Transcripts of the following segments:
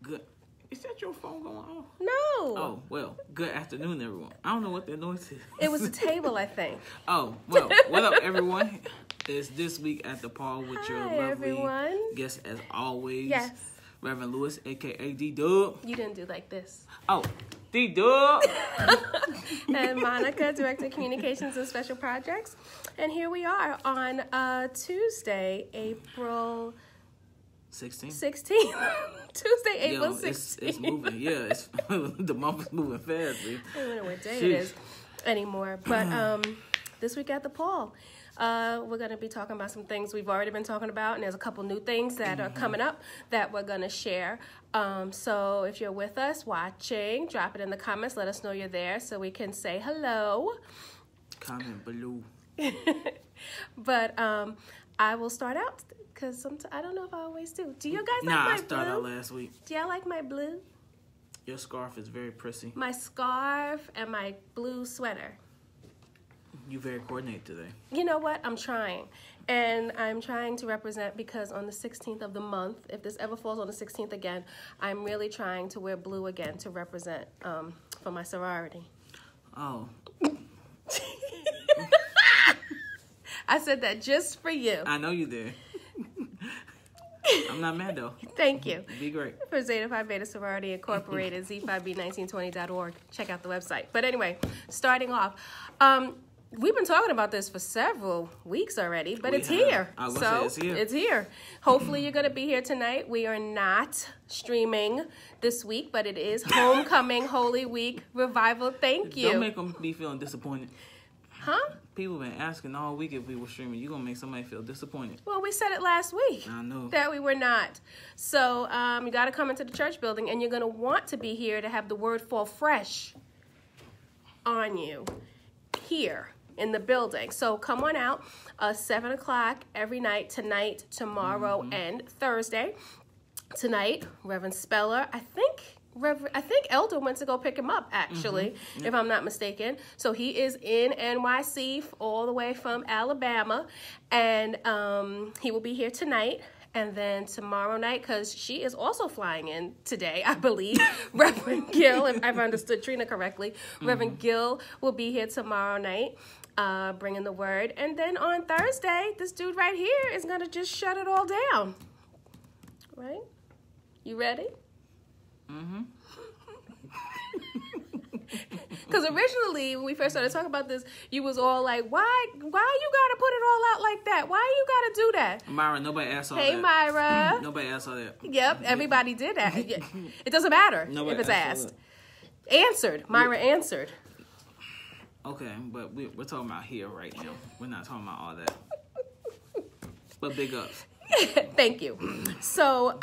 Good. Is that your phone going off? No. Oh, well, good afternoon, everyone. I don't know what that noise is. It was a table, I think. Oh, well, what up, everyone? It's This Week at the Paul with your lovely everyone. guest, as always. Yes. Reverend Lewis, a.k.a. D-Dub. You didn't do like this. Oh, D-Dub. And Monica, Director of Communications and Special Projects. And here we are on Tuesday, April 16th. 16th. Tuesday, April 16th. It's moving. Yeah, the month is moving fast. I don't know what day it is anymore. But this week at the Paul, we're going to be talking about some things we've already been talking about, and there's a couple new things that are coming up that we're going to share. So if you're with us watching, drop it in the comments. Let us know you're there so we can say hello. Comment below. But I will start out because I don't know if I always do. Do you guys like my blue? I started out last week. Do y'all like my blue? Your scarf is very prissy. My scarf and my blue sweater. You very coordinated today. You know what? I'm trying. And I'm trying to represent because on the 16th of the month, if this ever falls on the 16th again, I'm really trying to wear blue again to represent for my sorority. Oh. I said that just for you. I know you did. I'm not mad, though. Thank you. Be great. For Zeta Phi Beta Sorority Incorporated, z5b1920.org. Check out the website. But anyway, starting off, we've been talking about this for several weeks already, but it's here. It's here. Hopefully you're going to be here tonight. We are not streaming this week, but it is Homecoming Holy Week Revival. Thank you. Don't make them be feeling disappointed. Huh? People been asking all week if we were streaming. You're going to make somebody feel disappointed. Well, we said it last week. I know. That we were not. So you got to come into the church building, and you're going to want to be here to have the word fall fresh on you here in the building. So come on out, 7 o'clock every night, tonight, tomorrow, and Thursday. Tonight, Reverend Speller, I think Elder went to go pick him up, actually, if I'm not mistaken. So he is in NYC all the way from Alabama, and he will be here tonight. And then tomorrow night, because she is also flying in today, I believe, Reverend Gill, if I've understood Trina correctly, Reverend Gill will be here tomorrow night, bringing the word. And then on Thursday, this dude right here is going to just shut it all down. Right? You ready? Because originally, when we first started talking about this, you was all like, why you got to put it all out like that? Why you got to do that? Myra, nobody asked all that. Hey, Myra. Nobody asked all that. Yep, everybody did that. It doesn't matter if it's asked. Answered. Myra answered. Okay, but we're talking about here right now. We're not talking about all that. But big ups. Thank you. So,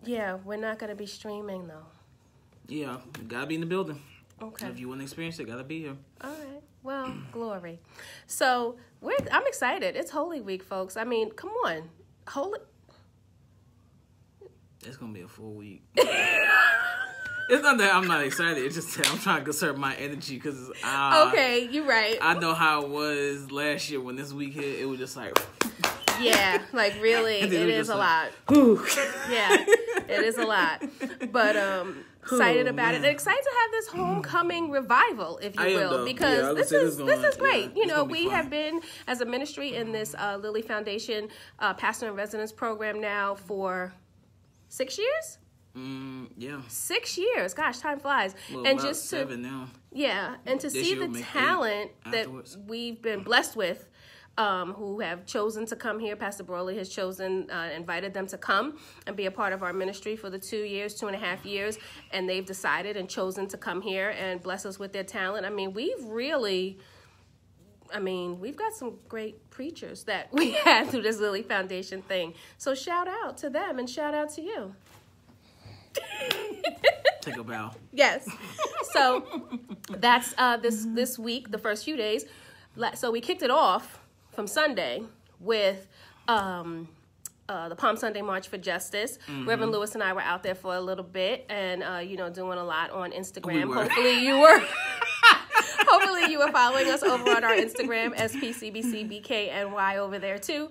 yeah, we're not going to be streaming, though. Yeah, you got to be in the building. Okay. If you want to experience it, got to be here. All right. Well, glory. So, I'm excited. It's Holy Week, folks. I mean, come on. It's going to be a full week. It's not that I'm not excited. It's just that I'm trying to conserve my energy because okay, you're right. I know how it was last year when this week hit. It was just like... Yeah, like really, it is a lot. Yeah, it is a lot. But excited about it. And excited to have this homecoming revival, if you will, because this is great. You know, we have been as a ministry in this Lilly Foundation Pastor in Residence program now for 6 years. Yeah, 6 years. Gosh, time flies. Well, and about just 7 now. Yeah, and to see the talent that we've been blessed with. Who have chosen to come here. Pastor Brawley has invited them to come and be a part of our ministry for the 2.5 years, and they've decided and chosen to come here and bless us with their talent. I mean, we've got some great preachers that we had through this Lilly Foundation thing. So shout out to them and shout out to you. Take a bow. Yes. So that's this week, the first few days. So we kicked it off from Sunday with the Palm Sunday March for Justice. Reverend Lewis and I were out there for a little bit and, doing a lot on Instagram. Hopefully you were following us over on our Instagram, SPCBCBKNY over there too.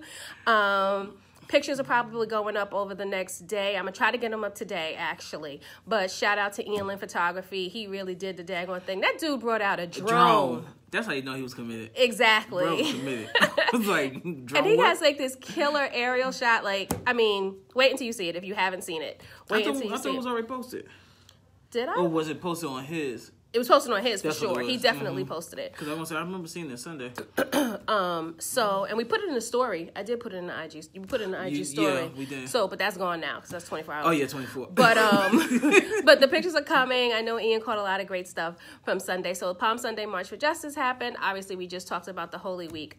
Pictures are probably going up over the next day. I'm going to try to get them up today, actually. But shout out to Ian Lynn Photography. He really did the daggone thing. That dude brought out a drone. That's how you know he was committed. Exactly. Bro was committed. I was like, drone And he what? has like this killer aerial shot. Like, I mean, wait until you see it if you haven't seen it. Wait until you see I thought it was it. already posted. Did I? Or was it posted on his? It was posted on his for That's what sure. it He was. definitely posted it. Because I was gonna say, I remember seeing it Sunday. So, and we put it in the story. I did put it in the IG. You put it in the IG story. Yeah, we did. So, but that's gone now because that's 24 hours. Oh yeah, 24. But but the pictures are coming. I know Ian caught a lot of great stuff from Sunday. So Palm Sunday March for Justice happened. Obviously, we just talked about the Holy Week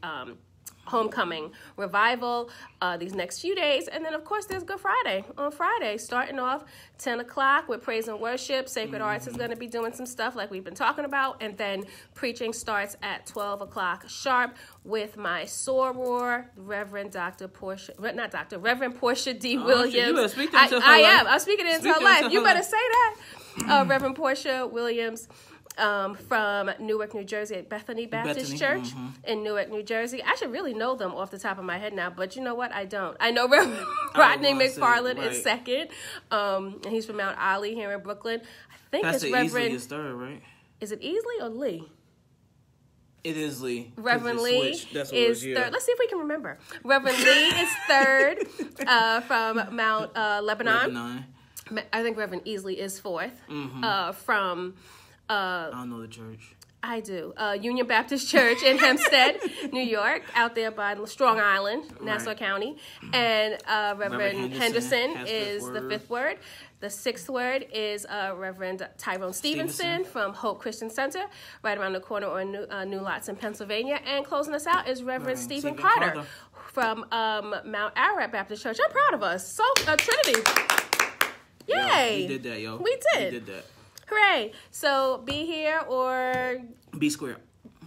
homecoming revival these next few days, and then of course there's Good Friday on Friday, starting off 10 o'clock with praise and worship. Sacred Arts is going to be doing some stuff like we've been talking about, and then preaching starts at 12 o'clock sharp with my soror, Reverend Reverend Portia D. Williams. You better speak that into her I life. am. I'm speaking it into her life. You better say that. Reverend Portia Williams. From Newark, New Jersey, at Bethany Baptist Church in Newark, New Jersey. I should really know them off the top of my head now, but you know what? I don't. I know Reverend Rodney McFarland is second, and he's from Mount Olive here in Brooklyn. I think That's it's Reverend. Easley third, right? Is it Easley or Lee? It is Lee. Reverend Lee is yeah. third. Let's see if we can remember. Reverend Lee is third from Mount Lebanon. I think Reverend Easley is fourth from... I don't know the church. I do. Union Baptist Church in Hempstead, New York, out there by Strong Island, Nassau County. And Reverend Henderson is the fifth word. The sixth word is Reverend Tyrone Stevenson from Hope Christian Center, right around the corner on New Lots in Pennsylvania. And closing us out is Reverend Stephen Carter from Mount Ararat Baptist Church. I'm proud of us. So, Trinity. Yay. Yo, we did that, yo. We did. We did that. Hooray. So be here or... Be square.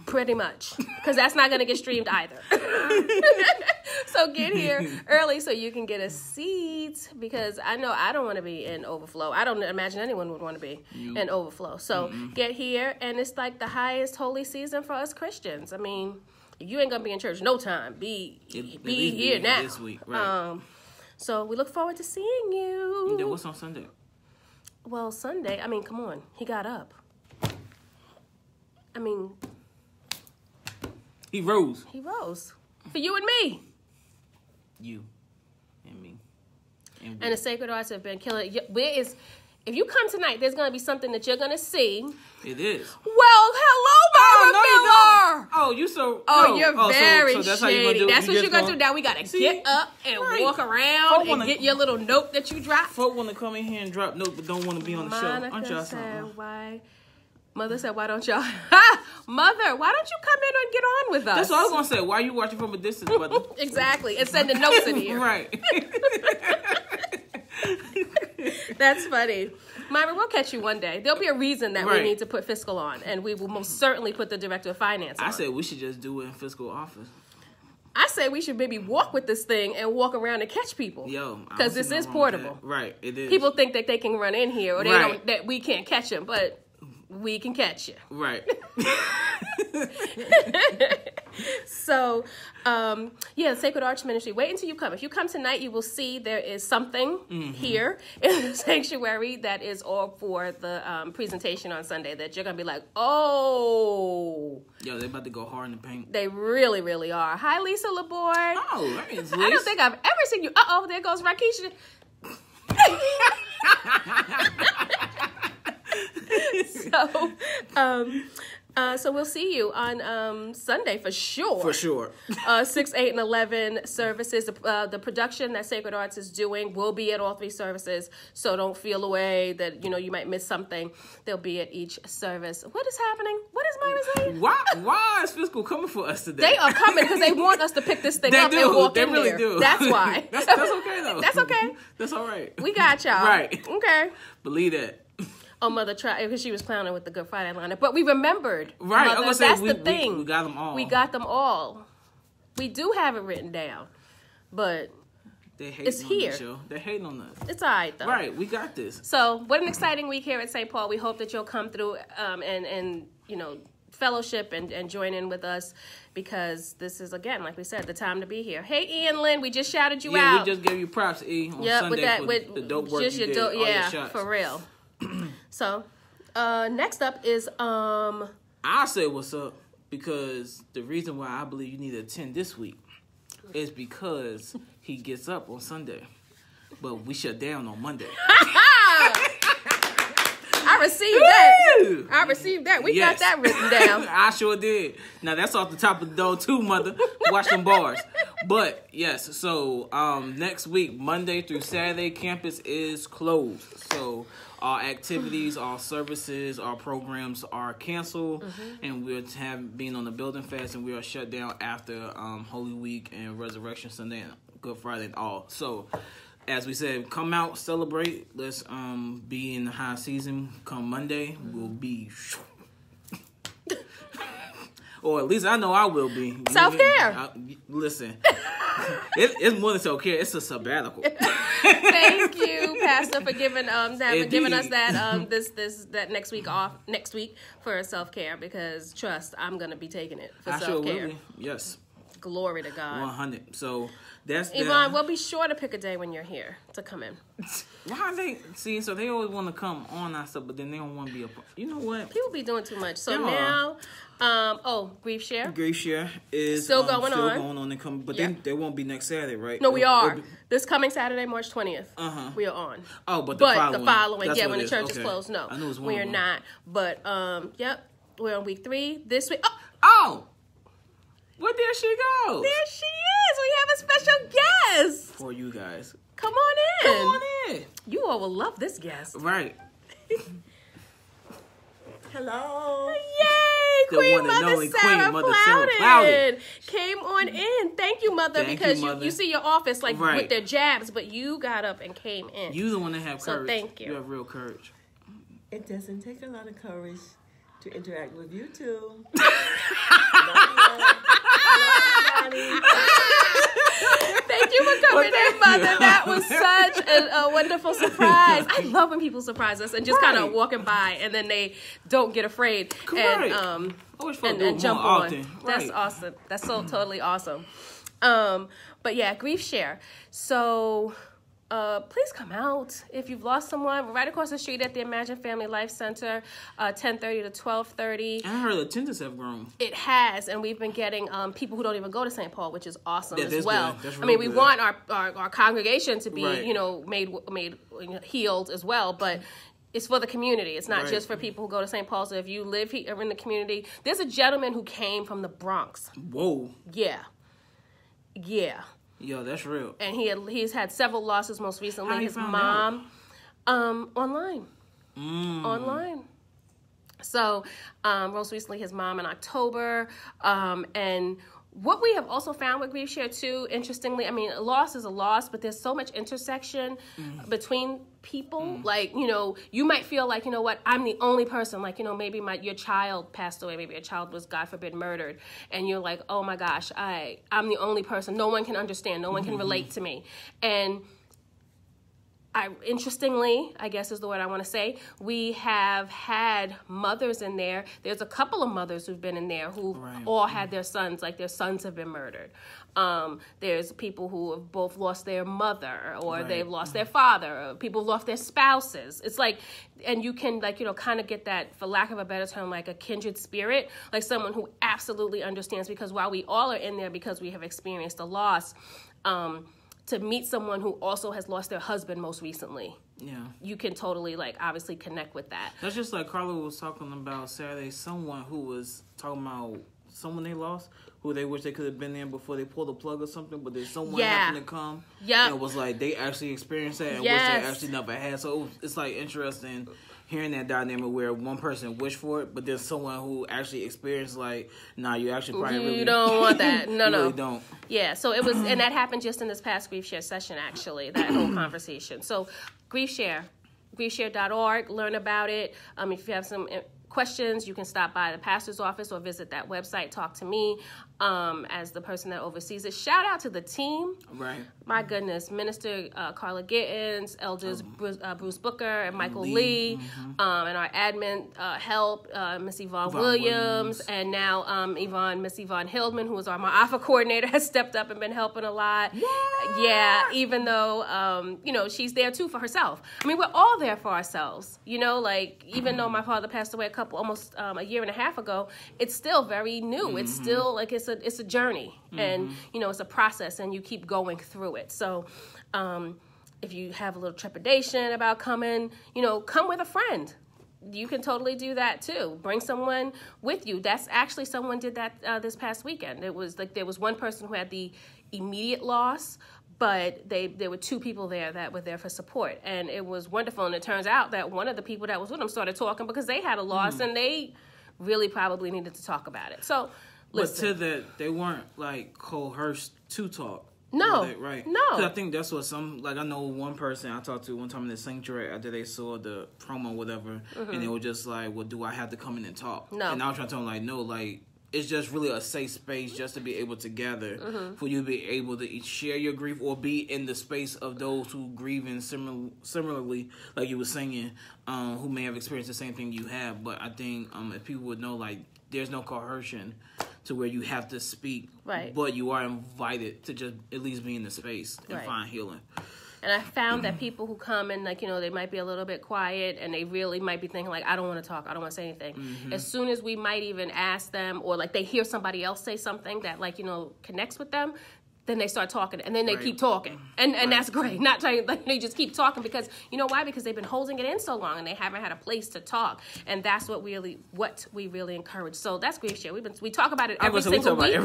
Pretty much. Because that's not going to get streamed either. So get here early so you can get a seat. Because I know I don't want to be in overflow. I don't imagine anyone would want to be in overflow. So get here. And it's like the highest holy season for us Christians. I mean, you ain't going to be in church no time. Be here now. This week, right. So we look forward to seeing you. And then what's on Sunday? Well, Sunday, I mean, come on. He got up. I mean... He rose. He rose. For you and me. You. And me. And the Sacred Arts have been killing it. If you come tonight, there's going to be something that you're going to see. It is. Well, hello, Miller. Oh, you so... you're very so that's shady. How you gonna do, that's what you're going to do. Now we got to get up and walk around and get your little note that you dropped. Folk want to come in here and drop notes but don't want to be on the show. Aren't y'all said, Mother said, why don't y'all... Mother, why don't you come in and get on with us? That's what I was going to say. Why are you watching from a distance, brother? Exactly. And sending notes in here. Right. That's funny. Myra, we'll catch you one day. There'll be a reason that we need to put fiscal on, and we will most certainly put the director of finance on. I said we should just do it in fiscal office. I say we should maybe walk with this thing and walk around and catch people. Yo, because this is portable. Right, it is. People think that they can run in here, or they don't, that we can't catch them, but we can catch you. Right. So, the Sacred Arts Ministry. Wait until you come. If you come tonight, you will see there is something here in the sanctuary that is all for the presentation on Sunday that you're going to be like, oh. Yo, they're about to go hard in the paint. They really, really are. Hi, Lisa LaBoy. Oh, that means I don't think I've ever seen you. Uh-oh, there goes Rakisha. So we'll see you on Sunday for sure. For sure. 6, 8, and 11 services. The production that Sacred Arts is doing will be at all 3 services. So don't feel away that you might miss something. They'll be at each service. What is happening? What is Myra saying? Why is fiscal coming for us today? They are coming because they want us to pick this thing up and walk in really there. Do. That's why. That's okay though. That's okay. That's all right. We got y'all. Right. Okay. Believe that. Oh, Mother tried because she was clowning with the Good Friday lineup, but we remembered. Right, Mother, that's the thing. We got them all. We got them all. We do have it written down, but it's here. Show. They're hating on us. It's all right though. Right, we got this. So, what an exciting week here at St. Paul. We hope that you'll come through and fellowship and join in with us, because this is, again, like we said, the time to be here. Hey, Ian Lynn, we just shouted you out. Yeah, we just gave you props, E, on Sunday for the dope work you did. Yeah, for real. So, next up is I'll say what's up, because the reason why I believe you need to attend this week is because he gets up on Sunday, but we shut down on Monday. I received that. We got that written down. I sure did. Now, that's off the top of the dome, too, mother. Watch them bars. But, yes, so next week, Monday through Saturday, campus is closed. So our activities, our services, our programs are canceled. And we'll have been on the building fast, and we are shut down after Holy Week and Resurrection Sunday and Good Friday and all. So, as we said, come out, celebrate. Let's be in the high season. Come Monday, we'll be, or at least I know I will be. Self-care. Listen, it's more than self-care. It's a sabbatical. Thank you, Pastor, for giving us that that next week off for self-care, because trust, I'm gonna be taking it for self-care. I sure will. Yes. Glory to God. 100. So that's Yvonne, we'll be sure to pick a day when you're here to come in. Why they see? So they always want to come on our stuff, but then they don't want to be a. You know what? People be doing too much. So Grief Share. Grief Share is still going on and come, but they won't be next Saturday, right? No, we are. This coming Saturday, March 20th. We are on. Oh, but the following, when the church is closed, no, I knew it was we are not. But yep, we're on week 3 this week. Oh. Where did she go? There she is. We have a special guest for you guys. Come on in. Come on in. You all will love this guest. Right. Hello. Yay! The Queen one and Mother only Sarah Queen Mother Sarah Plowden came on in. Thank you, Mother, because you see your office with their jabs, but you got up and came in. You the one that have courage. So thank you. You have real courage. It doesn't take a lot of courage to interact with you two. Thank you for coming in, Mother. That was such a wonderful surprise. I love when people surprise us and just kind of walking by, and then they don't get afraid and jump on. Often. That's awesome. That's so totally awesome. But yeah, Grief Share. So please come out if you've lost someone. We're right across the street at the Imagine Family Life Center, 10:30 to 12:30. I heard attendance have grown. It has, and we've been getting people who don't even go to St. Paul, which is awesome as well. That's we want our congregation to be made healed as well, but it's for the community. It's not just for people who go to St. Paul. So if you live here in the community, there's a gentleman who came from the Bronx. Whoa. Yeah. Yo, that's real. And he's had several losses. Most recently, How his mom, online. So, most recently, his mom in October, and what we have also found with Grief Share too, interestingly, a loss is a loss, but there's so much intersection between people. Like, you might feel like, I'm the only person. Like, maybe your child passed away. Maybe your child was, God forbid, murdered. And you're like, oh my gosh, I'm the only person. No one can understand. No one can relate to me. And interestingly, I guess is the word I want to say, we have had mothers in there. There's a couple of mothers who've been in there who all had their sons, like their sons have been murdered. There's people who have both lost their mother, or they've lost their father, or people have lost their spouses. It's like, and you can kind of get that, for lack of a better term, like a kindred spirit, like someone who absolutely understands, because while we all are in there because we have experienced a loss, to meet someone who also has lost their husband most recently. Yeah. You can totally, obviously connect with that. That's just like Carla was talking about Saturday, someone who was talking about someone they lost, who they wish they could have been there before they pulled the plug or something, but there's someone happened to come. Yeah. And it was like they actually experienced that and wish they actually never had. So it's interesting hearing that dynamic where one person wished for it, but there's someone who actually experienced you actually probably you don't want that. No, really don't. Yeah, so it was, and that happened just in this past Grief Share session, actually, that whole conversation. So Grief Share, griefshare.org, learn about it. If you have some questions, you can stop by the pastor's office or visit that website, talk to me. as the person that oversees it. Shout out to the team. Right. My goodness, Minister Carla Gittins, Elders Bruce Booker and Michael Lee, and our admin help, Miss Yvonne Williams, and now Miss Yvonne Hildman, who is our Ma'afa coordinator, has stepped up and been helping a lot. Yeah, even though, she's there too for herself. I mean, we're all there for ourselves, like, even though my father passed away almost a year and a half ago, it's still very new. It's still like it's a journey, and it's a process, and you keep going through it. So if you have a little trepidation about coming, come with a friend. You can totally do that too. Bring someone with you. That's actually, someone did that this past weekend. It was like there was one person who had the immediate loss, but there were two people there that were there for support, and it was wonderful. And it turns out that one of the people that was with them started talking because they had a loss, and they really probably needed to talk about it. So, listen. But to that, they weren't like coerced to talk. No, right? No, because I think that's what I know one person I talked to one time in the sanctuary after they saw the promo, whatever, and they were just like, "Well, do I have to come in and talk?" No, and I was trying to tell them like, "No, like." It's just really a safe space just to be able to gather, for you to be able to share your grief or be in the space of those who grieving similarly, like you were saying, who may have experienced the same thing you have. But I think if people would know, like, there's no coercion to where you have to speak, right? But you are invited to just at least be in the space and find healing. And I found that people who come and, like, they might be a little bit quiet and they really might be thinking, like, I don't want to talk. I don't want to say anything. As soon as we might even ask them, or, like, they hear somebody else say something that, like, connects with them, then they start talking, and then they keep talking. And that's great. Not trying, like, they just keep talking because, you know why? Because they've been holding it in so long and they haven't had a place to talk. And that's what we really encourage. So that's Grief Share. We talk about it every single week.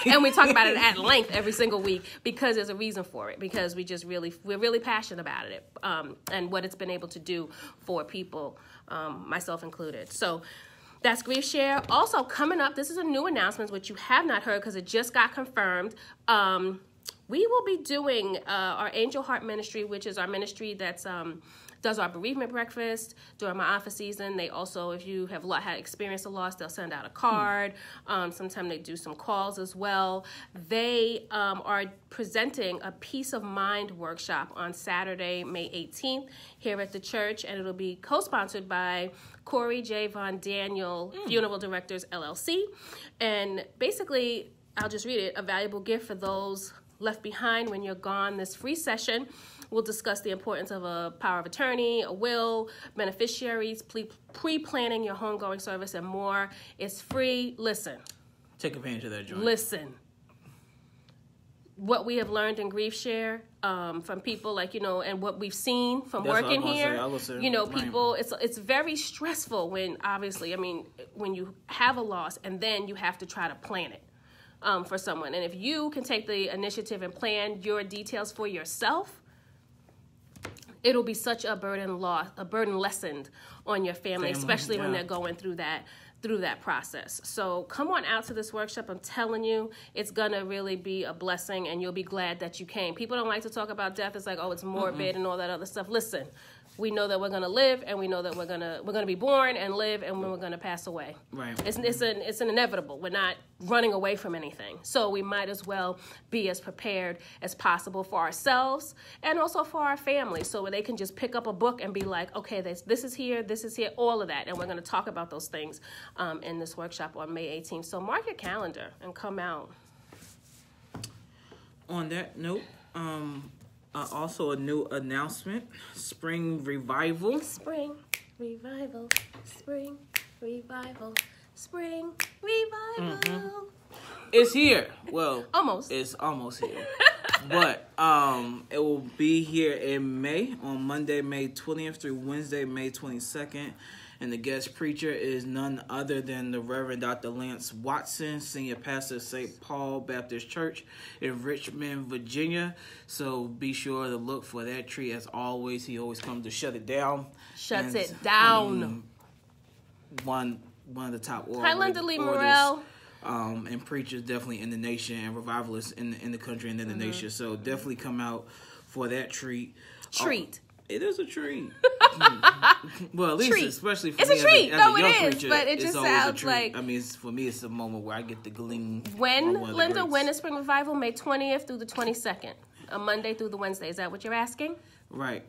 And we talk about it at length every single week because there's a reason for it. Because we're really passionate about it, and what it's been able to do for people, myself included. So that's Grief Share. Also, coming up, this is a new announcement, which you have not heard because it just got confirmed. We will be doing our Angel Heart Ministry, which is our ministry that's does our bereavement breakfast during my office season. They also, if you have had experienced a loss, they'll send out a card. Sometimes they do some calls as well. They are presenting a Peace of Mind workshop on Saturday, May 18th here at the church, and it'll be co-sponsored by Corey J. Von Daniel Funeral Directors, LLC. And basically, I'll just read it, a valuable gift for those left behind when you're gone. This free session will discuss the importance of a power of attorney, a will, beneficiaries, pre-planning your homegoing service, and more. It's free. Listen. Take advantage of that joint. Listen. What we have learned in Grief Share from people, like, and what we've seen from working here, people, it's very stressful when, obviously, when you have a loss and then you have to try to plan it for someone. And if you can take the initiative and plan your details for yourself, it'll be such a burden lessened on your family, especially when they're going through that process. So come on out to this workshop. I'm telling you, it's gonna really be a blessing, and you'll be glad that you came. People don't like to talk about death. It's like, oh, it's morbid and all that other stuff. Listen, we know that we're gonna live, and we know that we're gonna be born and live, and we're gonna pass away. Right. It's an inevitable. We're not running away from anything. So we might as well be as prepared as possible for ourselves and also for our family, so they can just pick up a book and be like, okay, this is here, all of that. And we're going to talk about those things in this workshop on May 18th. So mark your calendar and come out. On that note, also a new announcement, Spring Revival. Spring Revival, Spring Revival, Spring Revival. It's here. Well, almost. It's almost here. But it will be here in May, on Monday, May 20th through Wednesday, May 22nd. And the guest preacher is none other than the Reverend Dr. Lance Watson, Senior Pastor of St. Paul Baptist Church in Richmond, Virginia. So be sure to look for that tree. As always, he always comes to shut it down. Shuts it down. One of the top orators. Hi, Linda Lee Morrell. And preachers definitely in the nation, and revivalists in the country and in the nation. So definitely come out for that treat. Treat. It is a treat. Well, at least, treat. especially for It's me a treat. as No, a it young is, preacher, but it it's just always a sounds treat. like- I mean, for me, it's a moment where I get to glean. When, on one of the Linda, greats. when is Spring Revival? May 20th through the 22nd. A Monday through the Wednesday. Is that what you're asking? Right.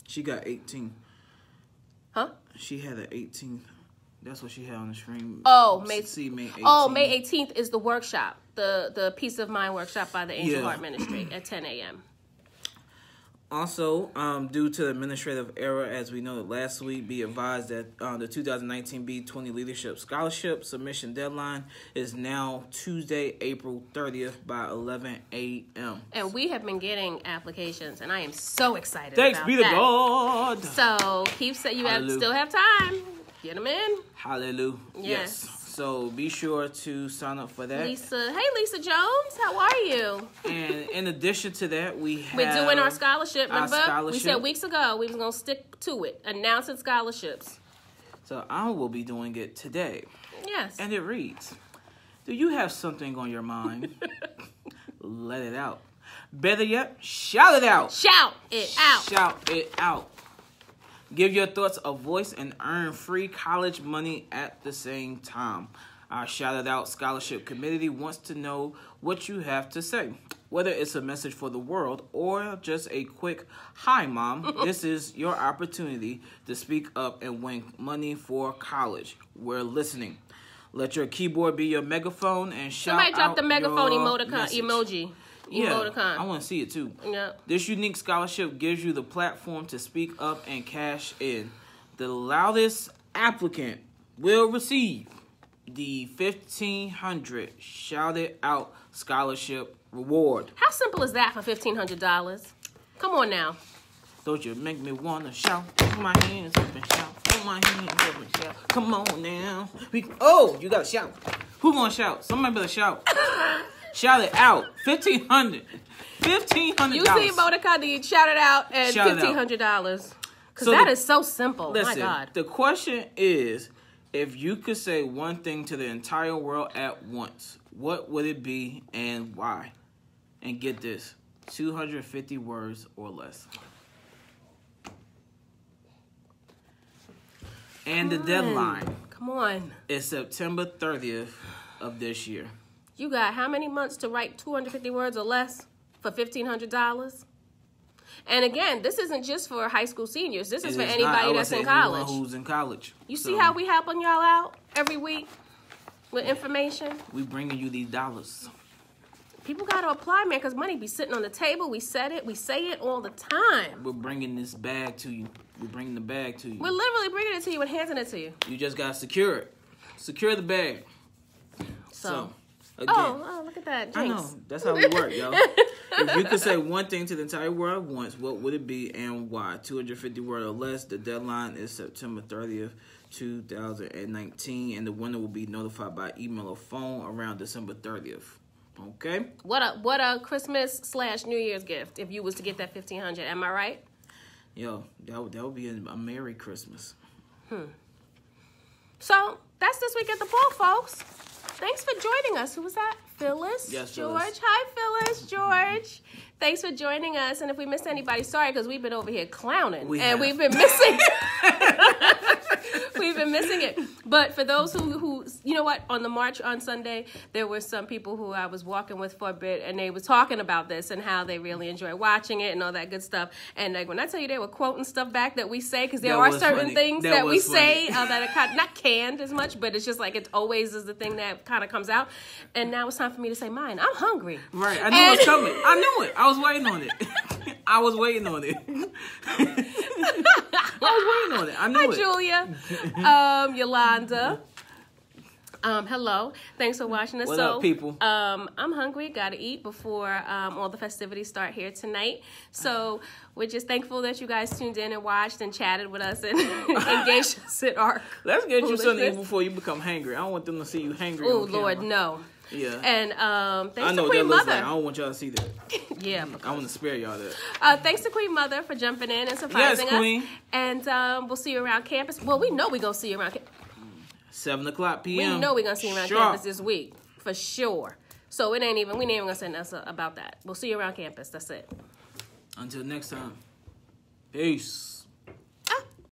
She got 18. Huh? She had an 18th. That's what she had on the screen. Oh, May 18th. Oh, May 18th is the workshop. The Peace of Mind workshop by the Angel Yeah. Heart Ministry at 10 a.m. Also, due to administrative error, as we noted last week, be advised that the 2019 B20 Leadership Scholarship submission deadline is now Tuesday, April 30th by 11 a.m. And we have been getting applications, and I am so excited Thanks about be to that. God. So keep saying you Hallelujah. still have time. Get them in. Hallelujah. Yes. So be sure to sign up for that. Lisa, hey Lisa Jones, how are you? And in addition to that, we're We're doing our scholarship, our remember? scholarship. We said weeks ago we was going to stick to it. Announcing scholarships. So I will be doing it today. Yes. And it reads, do you have something on your mind? Let it out. Better yet, shout it out. Shout it out. Shout it out. Give your thoughts a voice and earn free college money at the same time. Our Shout It Out Scholarship Committee wants to know what you have to say. Whether it's a message for the world or just a quick, hi, Mom, this is your opportunity to speak up and win money for college. We're listening. Let your keyboard be your megaphone and shout Somebody drop out the megaphone your emoticon, message. emoji. Yeah, Emoticon. I want to see it too. Yeah. This unique scholarship gives you the platform to speak up and cash in. The loudest applicant will receive the $1,500 Shout It Out Scholarship Reward. How simple is that for $1,500? Come on now. Don't you make me want to shout? Put my hands up and shout. Put my hands up and shout. Come on now. Oh, you got to shout. Who going to shout? Somebody better shout. Shout it out. $1,500. $1,500. You see emoticon, you shout it out at $1,500. Because So that is so simple. Listen, My God. the question is, if you could say one thing to the entire world at once, what would it be and why? And get this, 250 words or less. And the deadline Come on. is September 30th of this year. You got how many months to write 250 words or less for $1,500? And again, this isn't just for high school seniors. This is for anybody that's in college. Who's in college. You see how we helping y'all out every week with information? We bringing you these dollars. People got to apply, man, because money be sitting on the table. We said it. We say it all the time. We're bringing this bag to you. We're bringing the bag to you. We're literally bringing it to you and handing it to you. You just got to secure it. Secure the bag. So again, oh, look at that. Jinx. I know. That's how we work, yo. If you could say one thing to the entire world at once, what would it be and why? 250 words or less. The deadline is September 30th, 2019, and the winner will be notified by email or phone around December 30th. Okay? What a Christmas/New Year's gift if you was to get that $1,500. Am I right? Yo, that would be a Merry Christmas. So that's this week at the poll, folks. Thanks for joining us. Who was that? Phyllis? Yes, George. Phyllis. Hi, Phyllis. George. Thanks for joining us. And if we missed anybody, sorry, because we've been over here clowning. We've been missing We've been missing it. But for those who, you know what, on the march on Sunday, there were some people who I was walking with for a bit, and they were talking about this and how they really enjoy watching it and all that good stuff. And like when I tell you they were quoting stuff back that we say, because there are certain things that we say that are kind of, not canned as much, but it's just like it always is the thing that kind of comes out. And now it's time for me to say mine. I'm hungry. Right. I knew it was coming. I knew it. I was waiting on it. I was waiting on it. I knew Hi, it. Julia. Yolanda. Hello. Thanks for watching us. What up, people? I'm hungry. Got to eat before all the festivities start here tonight. So we're just thankful that you guys tuned in and watched and chatted with us and engaged us in our Let's get you something foolishness. before you become hangry. I don't want them to see you hangry. Oh, on camera. Lord, no. Yeah. And I thanks know to what that Queen looks Mother. like. I don't want y'all to see that. Yeah. I want to spare y'all that. Thanks to Queen Mother for jumping in and surprising Yes, Queen. us. And we'll see you around campus. Well, we know we're going to see you around campus. 7:00 p.m. We know we're going to see you around Sharp. campus this week. For sure. So we ain't even going to say nothing about that. We'll see you around campus. That's it. Until next time. Peace.